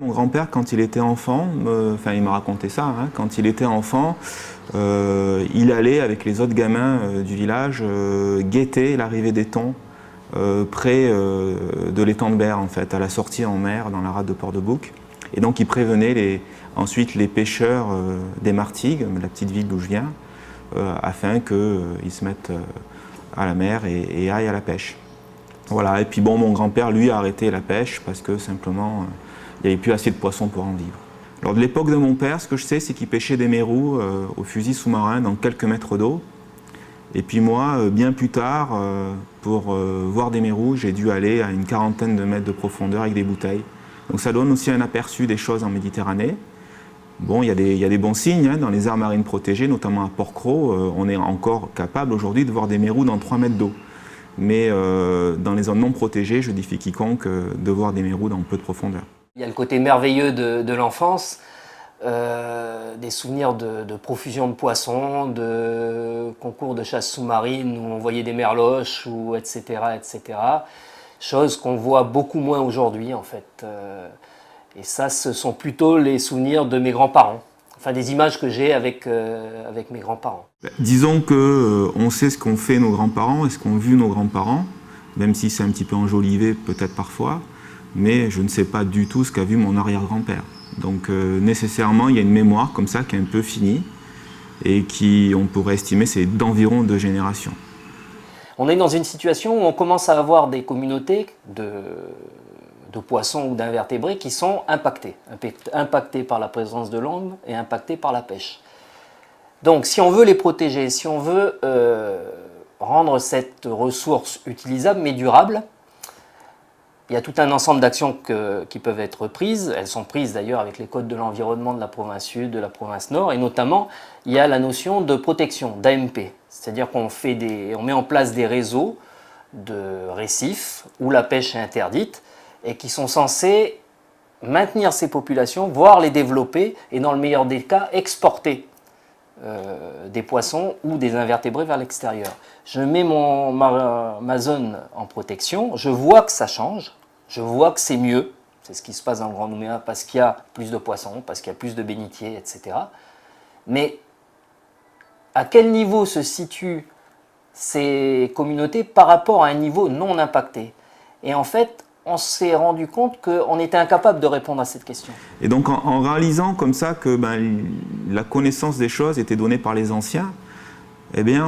Mon grand-père, quand il était enfant, il m'a raconté ça, hein, quand il était enfant, il allait avec les autres gamins du village guetter l'arrivée des thons près de l'étang de Berre, en fait, à la sortie en mer dans la rade de Port-de-Bouc. Et donc il prévenait ensuite les pêcheurs des Martigues, la petite ville d'où je viens, afin qu'ils se mettent à la mer et aillent à la pêche. Voilà. Et puis bon, mon grand-père, lui, a arrêté la pêche parce que simplement, il n'y avait plus assez de poissons pour en vivre. Alors de l'époque de mon père, ce que je sais, c'est qu'il pêchait des mérous au fusil sous-marin dans quelques mètres d'eau. Et puis moi, bien plus tard, pour voir des mérous, j'ai dû aller à une quarantaine de mètres de profondeur avec des bouteilles. Donc ça donne aussi un aperçu des choses en Méditerranée. Bon, il y a des bons signes hein, dans les aires marines protégées, notamment à Port-Cros. On est encore capable aujourd'hui de voir des mérous dans 3 mètres d'eau. Mais dans les zones non protégées, je défie quiconque de voir des mérous dans peu de profondeur. Il y a le côté merveilleux de l'enfance, des souvenirs de profusion de poissons, de concours de chasse sous-marine où on voyait des merloches, etc., etc. Chose qu'on voit beaucoup moins aujourd'hui en fait. Et ça, ce sont plutôt les souvenirs de mes grands-parents. Enfin, des images que j'ai avec mes grands-parents. Disons qu'on sait ce qu'ont fait nos grands-parents et ce qu'ont vu nos grands-parents, même si c'est un petit peu enjolivé peut-être parfois, mais je ne sais pas du tout ce qu'a vu mon arrière-grand-père. Donc nécessairement, il y a une mémoire comme ça qui est un peu finie et qui, on pourrait estimer, c'est d'environ 2 générations. On est dans une situation où on commence à avoir des communautés de poissons ou d'invertébrés qui sont impactés par la présence de l'homme et impactés par la pêche. Donc si on veut les protéger, si on veut rendre cette ressource utilisable mais durable, il y a tout un ensemble d'actions qui peuvent être prises. Elles sont prises d'ailleurs avec les codes de l'environnement de la province sud, de la province nord, et notamment il y a la notion de protection, d'AMP. C'est-à-dire qu'on met en place des réseaux de récifs où la pêche est interdite et qui sont censés maintenir ces populations, voire les développer et dans le meilleur des cas exporter des poissons ou des invertébrés vers l'extérieur. Je mets ma zone en protection, je vois que ça change, je vois que c'est mieux, c'est ce qui se passe dans le Grand Nouméa parce qu'il y a plus de poissons, parce qu'il y a plus de bénitiers, etc. Mais à quel niveau se situent ces communautés par rapport à un niveau non impacté? Et en fait, on s'est rendu compte qu'on était incapable de répondre à cette question. Et donc en réalisant comme ça que la connaissance des choses était donnée par les anciens, eh bien,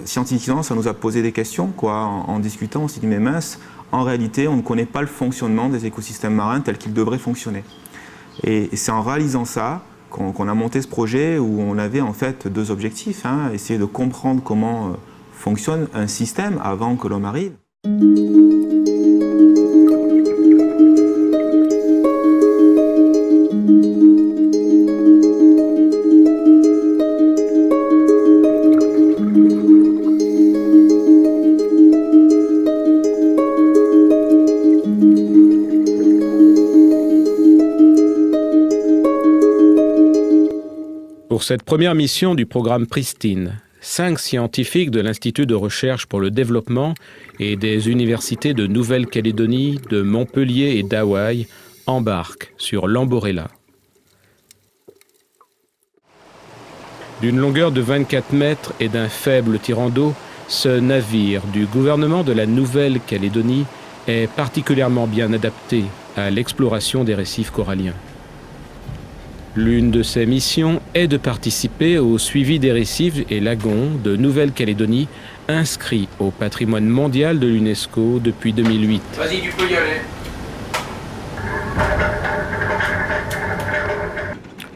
scientifiquement, ça nous a posé des questions, quoi. En discutant, on s'est dit, mais mince, en réalité, on ne connaît pas le fonctionnement des écosystèmes marins tel qu'ils devraient fonctionner. Et c'est en réalisant ça qu'on a monté ce projet où on avait en fait 2 objectifs, hein, essayer de comprendre comment fonctionne un système avant que l'homme arrive. Pour cette première mission du programme Pristine, 5 scientifiques de l'Institut de recherche pour le développement et des universités de Nouvelle-Calédonie, de Montpellier et d'Hawaï embarquent sur l'Amborella. D'une longueur de 24 mètres et d'un faible tirant d'eau, ce navire du gouvernement de la Nouvelle-Calédonie est particulièrement bien adapté à l'exploration des récifs coralliens. L'une de ses missions est de participer au suivi des récifs et lagons de Nouvelle-Calédonie inscrits au patrimoine mondial de l'UNESCO depuis 2008. Vas-y, tu peux y aller.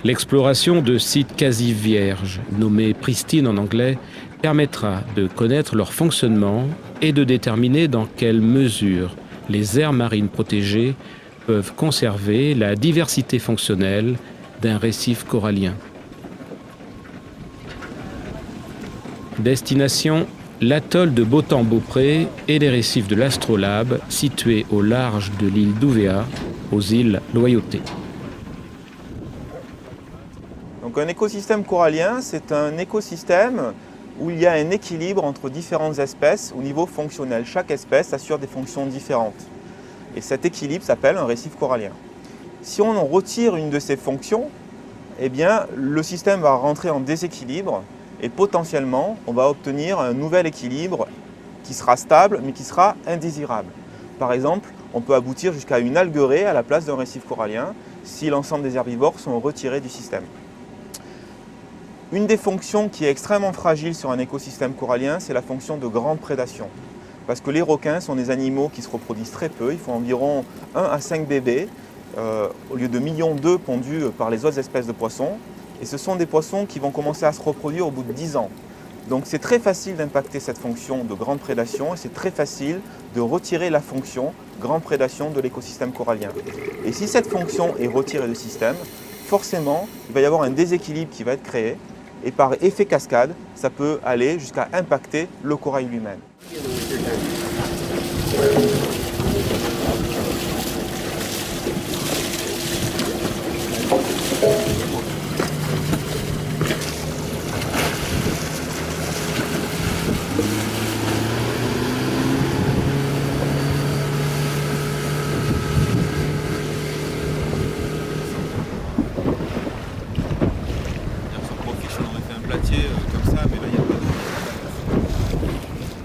L'exploration de sites quasi vierges, nommés pristines en anglais, permettra de connaître leur fonctionnement et de déterminer dans quelle mesure les aires marines protégées peuvent conserver la diversité fonctionnelle d'un récif corallien. Destination, l'atoll de Botan-Beaupré et les récifs de l'Astrolabe, situés au large de l'île d'Ouvéa, aux îles Loyauté. Donc un écosystème corallien, c'est un écosystème où il y a un équilibre entre différentes espèces au niveau fonctionnel. Chaque espèce assure des fonctions différentes. Et cet équilibre s'appelle un récif corallien. Si on en retire une de ces fonctions, eh bien, le système va rentrer en déséquilibre et potentiellement, on va obtenir un nouvel équilibre qui sera stable, mais qui sera indésirable. Par exemple, on peut aboutir jusqu'à une alguerée à la place d'un récif corallien si l'ensemble des herbivores sont retirés du système. Une des fonctions qui est extrêmement fragile sur un écosystème corallien, c'est la fonction de grande prédation. Parce que les requins sont des animaux qui se reproduisent très peu, ils font environ 1 à 5 bébés, au lieu de millions d'œufs pondus par les autres espèces de poissons. Et ce sont des poissons qui vont commencer à se reproduire au bout de 10 ans. Donc c'est très facile d'impacter cette fonction de grande prédation et c'est très facile de retirer la fonction grande prédation de l'écosystème corallien. Et si cette fonction est retirée du système, forcément, il va y avoir un déséquilibre qui va être créé et par effet cascade, ça peut aller jusqu'à impacter le corail lui-même.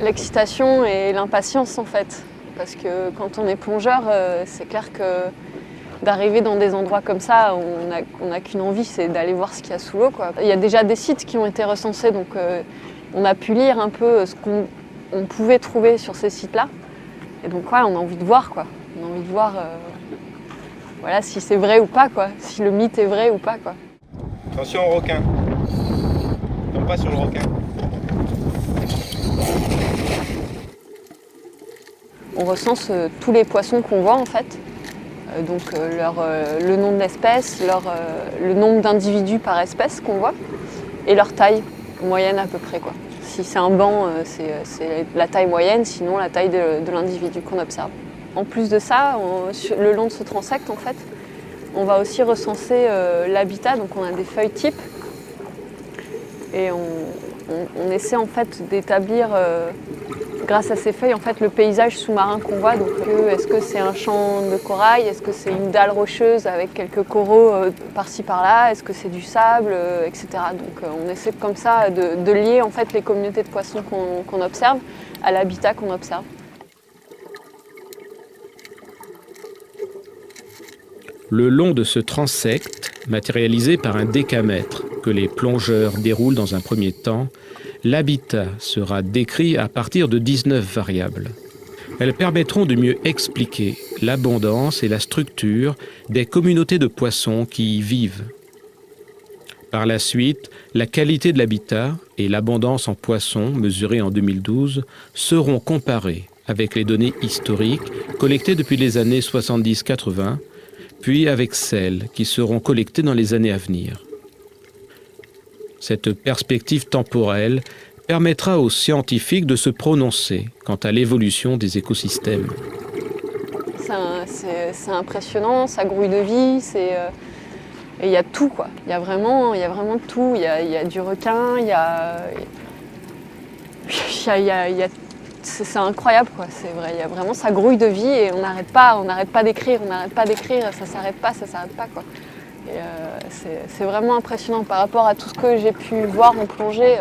L'excitation et l'impatience en fait, parce que quand on est plongeur, c'est clair que d'arriver dans des endroits comme ça, on n'a qu'une envie, c'est d'aller voir ce qu'il y a sous l'eau, quoi. Il y a déjà des sites qui ont été recensés, donc on a pu lire un peu ce qu'on pouvait trouver sur ces sites-là. Et donc ouais, on a envie de voir, quoi. On a envie de voir voilà, si c'est vrai ou pas, quoi. Si le mythe est vrai ou pas, quoi. Attention au requin. Tombe pas sur le requin. On recense tous les poissons qu'on voit en fait, donc le nom de l'espèce, le nombre d'individus par espèce qu'on voit et leur taille moyenne à peu près, quoi. Si c'est un banc, c'est la taille moyenne, sinon la taille de l'individu qu'on observe. En plus de ça, le long de ce transect en fait, on va aussi recenser l'habitat, donc on a des feuilles types et on essaie en fait d'établir grâce à ces feuilles, en fait, le paysage sous-marin qu'on voit. Donc, est-ce que c'est un champ de corail? Est-ce que c'est une dalle rocheuse avec quelques coraux par-ci par-là? Est-ce que c'est du sable, etc. Donc, on essaie comme ça de lier en fait les communautés de poissons qu'on observe à l'habitat qu'on observe. Le long de ce transect, matérialisé par un décamètre que les plongeurs déroulent dans un premier temps, l'habitat sera décrit à partir de 19 variables. Elles permettront de mieux expliquer l'abondance et la structure des communautés de poissons qui y vivent. Par la suite, la qualité de l'habitat et l'abondance en poissons mesurées en 2012 seront comparées avec les données historiques collectées depuis les années 70-80, puis avec celles qui seront collectées dans les années à venir. Cette perspective temporelle permettra aux scientifiques de se prononcer quant à l'évolution des écosystèmes. C'est impressionnant, ça grouille de vie, et il y a tout, quoi. Il y a vraiment tout. Il y a du requin, c'est incroyable, quoi. C'est vrai, il y a vraiment, ça grouille de vie et on n'arrête pas d'écrire, ça s'arrête pas, quoi. Et c'est vraiment impressionnant par rapport à tout ce que j'ai pu voir en plongée.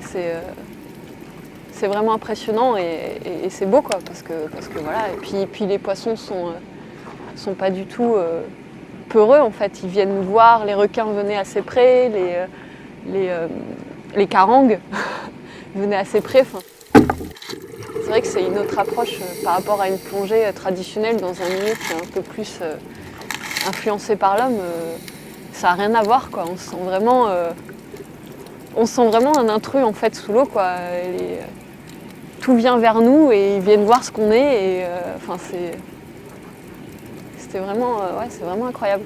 C'est vraiment impressionnant et c'est beau, quoi, parce que voilà. Et puis les poissons sont pas du tout peureux, en fait. Ils viennent nous voir, les requins venaient assez près, les carangues venaient assez près. Enfin, c'est vrai que c'est une autre approche par rapport à une plongée traditionnelle dans un milieu qui est un peu plus influencé par l'homme. Ça n'a rien à voir, quoi. On sent vraiment un intrus en fait sous l'eau, quoi. Tout vient vers nous et ils viennent voir ce qu'on est. Et enfin, c'est vraiment incroyable.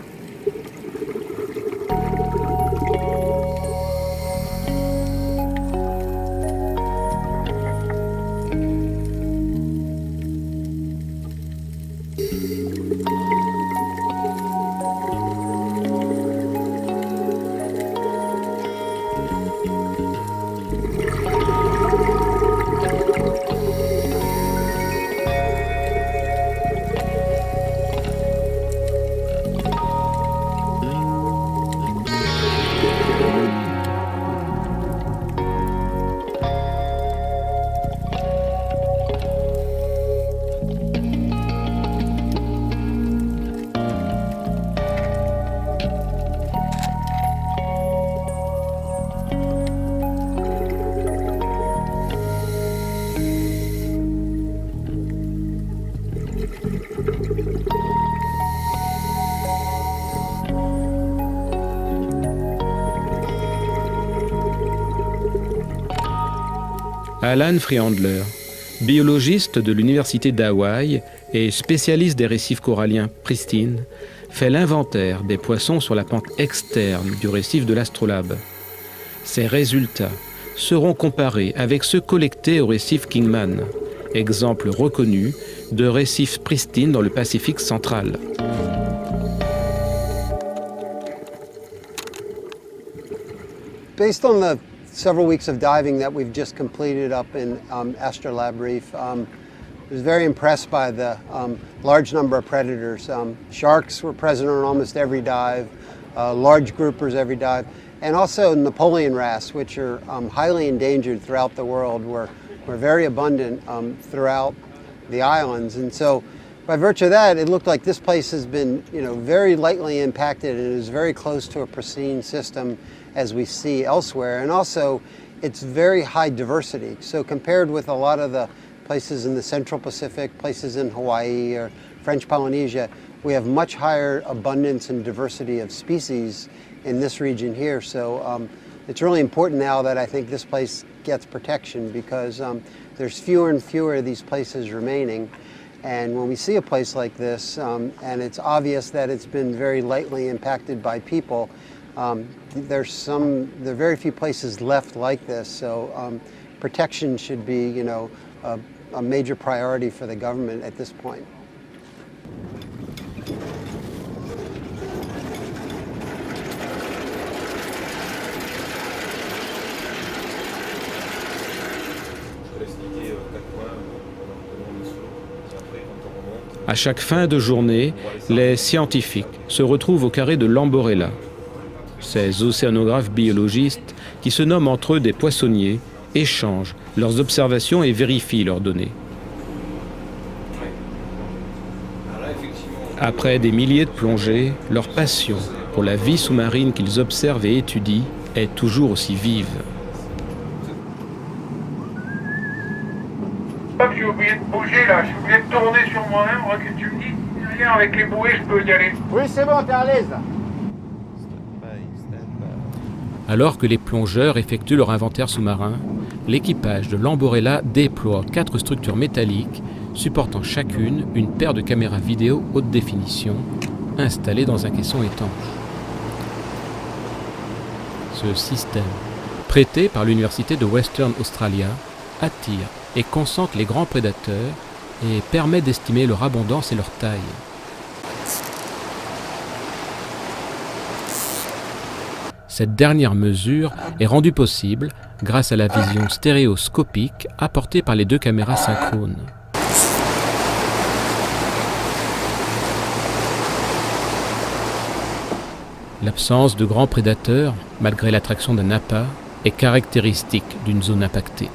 Alan Frihandler, biologiste de l'université d'Hawaï et spécialiste des récifs coralliens pristines, fait l'inventaire des poissons sur la pente externe du récif de l'Astrolabe. Ces résultats seront comparés avec ceux collectés au récif Kingman, exemple reconnu de récifs pristines dans le Pacifique central. Based on the several weeks of diving that we've just completed up in Astrolabe Reef, I was very impressed by the large number of predators. Sharks were present on almost every dive, large groupers every dive, and also Napoleon wrasse, which are highly endangered throughout the world, were very abundant throughout the islands. And so by virtue of that, it looked like this place has been, very lightly impacted and is very close to a pristine system as we see elsewhere. And also, it's very high diversity. So compared with a lot of the places in the Central Pacific, places in Hawaii or French Polynesia, we have much higher abundance and diversity of species in this region here. So it's really important now that I think this place gets protection because there's fewer and fewer of these places remaining. And when we see a place like this, and it's obvious that it's been very lightly impacted by people, there are very few places left like this. So protection should be, a major priority for the government at this point. À chaque fin de journée, les scientifiques se retrouvent au carré de Lamborella. Ces océanographes biologistes, qui se nomment entre eux des poissonniers, échangent leurs observations et vérifient leurs données. Après des milliers de plongées, leur passion pour la vie sous-marine qu'ils observent et étudient est toujours aussi vive. J'ai oublié de bouger là, je suis obligé de tourner sur moi-même, moi que tu me dis, rien avec les bouées, je peux y aller. Oui, c'est bon, t'es à l'aise là. Alors que les plongeurs effectuent leur inventaire sous-marin, l'équipage de Lamborella déploie 4 structures métalliques supportant chacune une paire de caméras vidéo haute définition installées dans un caisson étanche. Ce système, prêté par l'université de Western Australia, attire et concentre les grands prédateurs et permet d'estimer leur abondance et leur taille. Cette dernière mesure est rendue possible grâce à la vision stéréoscopique apportée par les 2 caméras synchrones. L'absence de grands prédateurs, malgré l'attraction d'un appât, est caractéristique d'une zone impactée.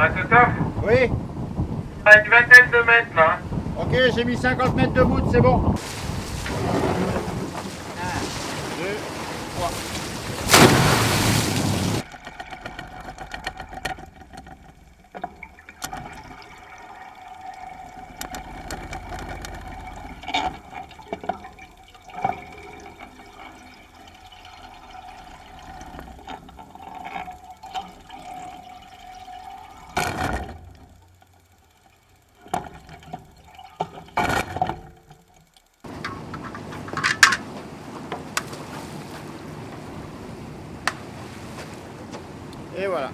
Ah, c'est ça? Oui. À une vingtaine de mètres là. Ok, j'ai mis 50 mètres de bout, c'est bon. Et voilà.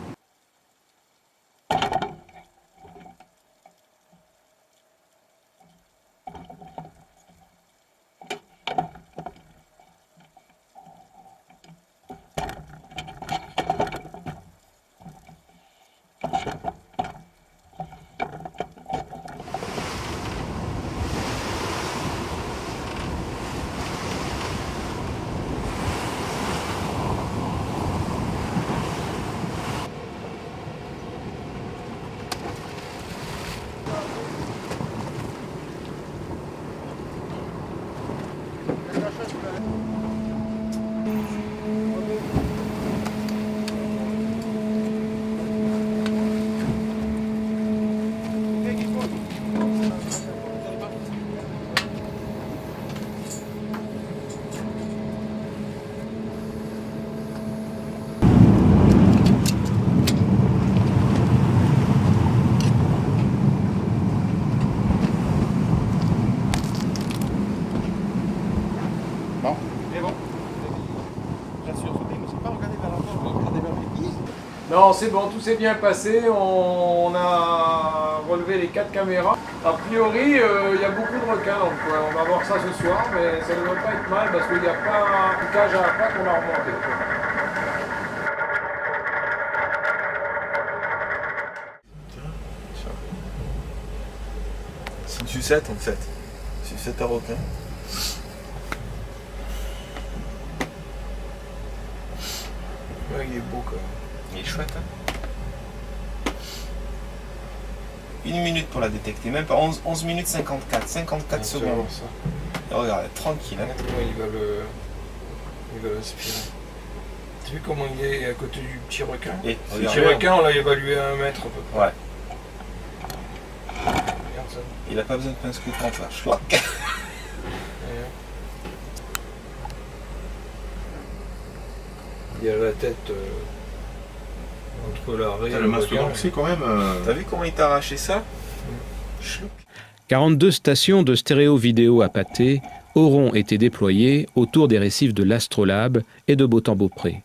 Non, c'est bon, tout s'est bien passé. On a relevé les 4 caméras. A priori, il y a beaucoup de requins dans le coin. On va voir ça ce soir, mais ça ne devrait pas être mal parce qu'il n'y a pas un cage à la patte qu'on a remonté. C'est une sucette en fait. Sucette à requin. Ouais, il est beau quand même. Il est chouette, hein. 1 minute pour la détecter, même pas 11 minutes 54 secondes. Ça. Et regarde, tranquille. Hein. Il va l'aspirer. Tu vois comment il est à côté du petit requin? Et Le regarde, petit requin, on l'a évalué à 1 mètre à peu près. Ouais. Regarde ça. Il a pas besoin de pince coup pour en faire. Schlock. Il a la tête entre l'arrêt et le mastodonte aussi quand même. T'as vu comment il t'a arraché ça? 42 stations de stéréo-vidéo à pâté auront été déployées autour des récifs de l'Astrolabe et de Beautemps-Beaupré.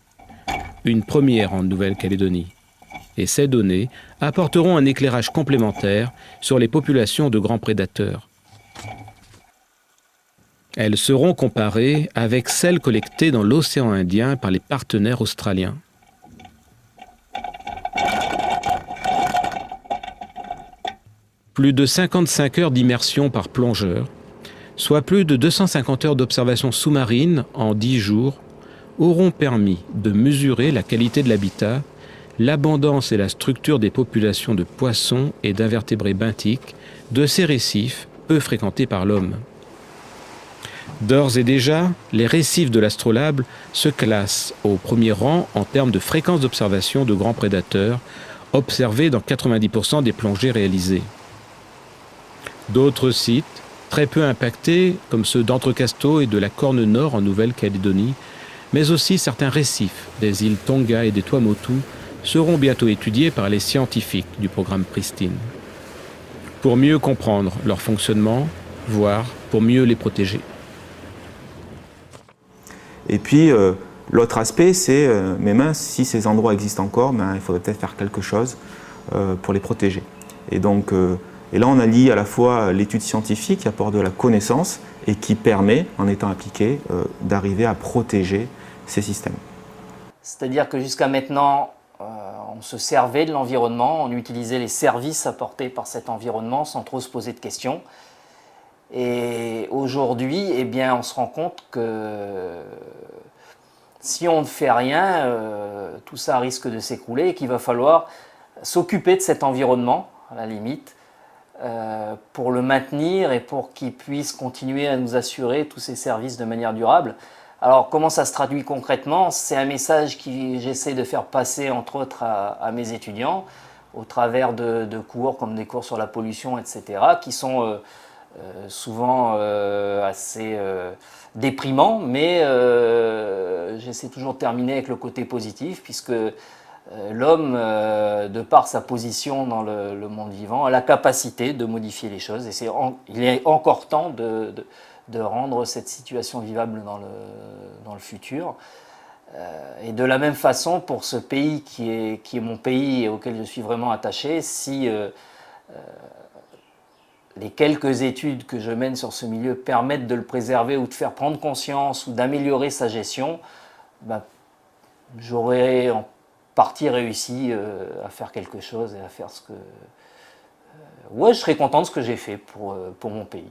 Une première en Nouvelle-Calédonie. Et ces données apporteront un éclairage complémentaire sur les populations de grands prédateurs. Elles seront comparées avec celles collectées dans l'océan Indien par les partenaires australiens. Plus de 55 heures d'immersion par plongeur, soit plus de 250 heures d'observation sous-marine en 10 jours, auront permis de mesurer la qualité de l'habitat, l'abondance et la structure des populations de poissons et d'invertébrés benthiques de ces récifs peu fréquentés par l'homme. D'ores et déjà, les récifs de l'Astrolabe se classent au premier rang en termes de fréquence d'observation de grands prédateurs, observés dans 90% des plongées réalisées. D'autres sites, très peu impactés, comme ceux d'Entrecasteaux et de la Corne Nord en Nouvelle-Calédonie, mais aussi certains récifs des îles Tonga et des Tuamotu, seront bientôt étudiés par les scientifiques du programme Pristine. Pour mieux comprendre leur fonctionnement, voire pour mieux les protéger. Et puis, l'autre aspect, c'est, mais mince, si ces endroits existent encore, ben, il faudrait peut-être faire quelque chose pour les protéger. Et donc, et là, on allie à la fois l'étude scientifique qui apporte de la connaissance et qui permet, en étant appliquée, d'arriver à protéger ces systèmes. C'est-à-dire que jusqu'à maintenant, on se servait de l'environnement, on utilisait les services apportés par cet environnement sans trop se poser de questions. Et aujourd'hui, eh bien, on se rend compte que si on ne fait rien, tout ça risque de s'écrouler et qu'il va falloir s'occuper de cet environnement, à la limite, pour le maintenir et pour qu'il puisse continuer à nous assurer tous ces services de manière durable. Alors, comment ça se traduit concrètement? C'est un message que j'essaie de faire passer, entre autres, à mes étudiants, au travers de cours comme des cours sur la pollution, etc., qui sont souvent assez déprimants, mais j'essaie toujours de terminer avec le côté positif, puisque l'homme, de par sa position dans le monde vivant, a la capacité de modifier les choses, et il est encore temps de rendre cette situation vivable dans le futur. Et de la même façon, pour ce pays qui est mon pays et auquel je suis vraiment attaché, si les quelques études que je mène sur ce milieu permettent de le préserver ou de faire prendre conscience ou d'améliorer sa gestion, ben, j'aurais en partie réussi à faire quelque chose et à faire ce que... ouais, je serais content de ce que j'ai fait pour mon pays.